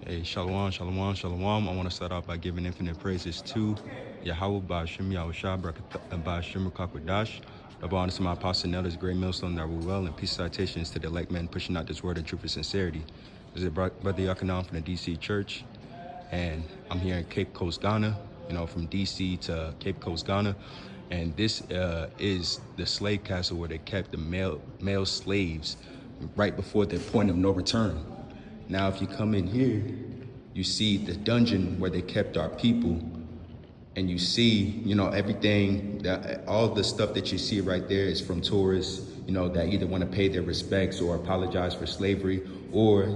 Hey, shalom, shalom, shalom. I want to start off by giving infinite praises to Yahweh Ba'ashim Yahushua Ba'ashim Kakwadash. Double honors to my apostle and elders, great millstone that rule well, and peace citations to the elect men pushing out this word in truth and sincerity. This is Brother Yakanan from the DC Church, and I'm here in Cape Coast, Ghana, from DC to Cape Coast, Ghana. And this is the slave castle where they kept the male slaves right before the point of no return. Now, if you come in here, you see the dungeon where they kept our people, and you see, everything, all the stuff that you see right there is from tourists, that either want to pay their respects or apologize for slavery, or,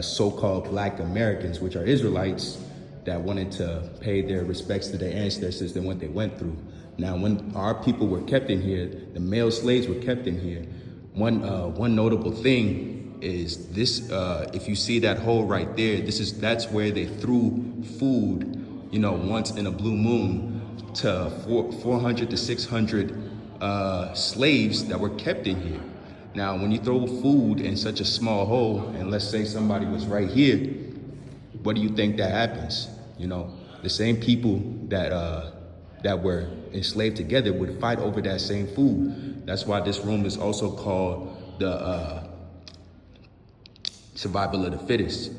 so-called Black Americans, which are Israelites, that wanted to pay their respects to their ancestors and what they went through. Now, when our people were kept in here, the male slaves were kept in here. One notable thing is this: if you see that hole right there, that's where they threw food, once in a blue moon, to 400 to 600 slaves that were kept in here. Now, when you throw food in such a small hole, and let's say somebody was right here, what do you think that happens? The same people that were enslaved together would fight over that same food. That's why this room is also called the survival of the fittest,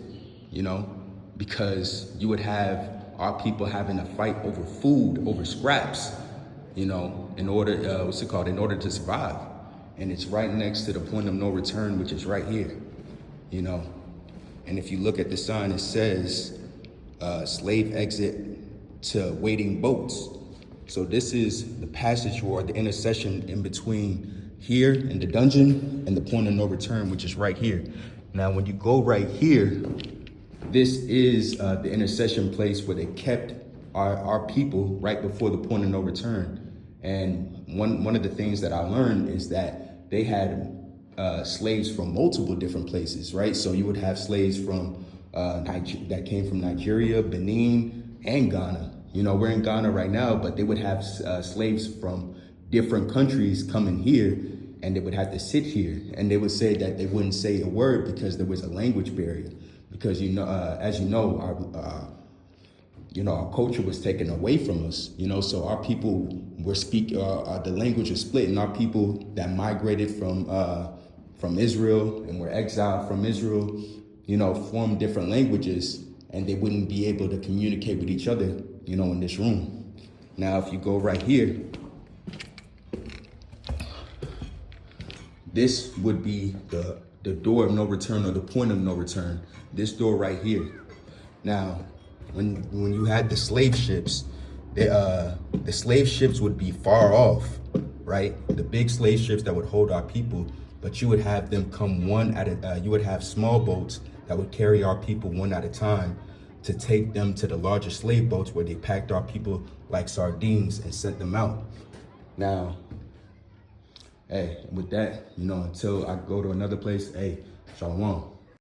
because you would have our people having a fight over food, over scraps, in order, in order to survive. And it's right next to the point of no return, which is right here, And if you look at the sign, it says slave exit to waiting boats. So this is the passage or the intersection in between here in the dungeon and the point of no return, which is right here. Now, when you go right here, this is the intercession place where they kept our people right before the point of no return. And one of the things that I learned is that they had slaves from multiple different places, right? So you would have slaves from that came from Nigeria, Benin, and Ghana. We're in Ghana right now, but they would have slaves from different countries coming here, and they would have to sit here, and they would say that they wouldn't say a word because there was a language barrier. Because as you know, our culture was taken away from us. So our people were the language was split, and our people that migrated from Israel and were exiled from Israel, formed different languages, and they wouldn't be able to communicate with each other, in this room. Now, if you go right here, this would be the door of no return, or the point of no return. This door right here. Now, when you had the slave ships, the slave ships would be far off, right? The big slave ships that would hold our people, but you would have them come one at a. You would have small boats that would carry our people one at a time to take them to the larger slave boats where they packed our people like sardines and sent them out. Now, hey, with that, until I go to another place, hey, shalom.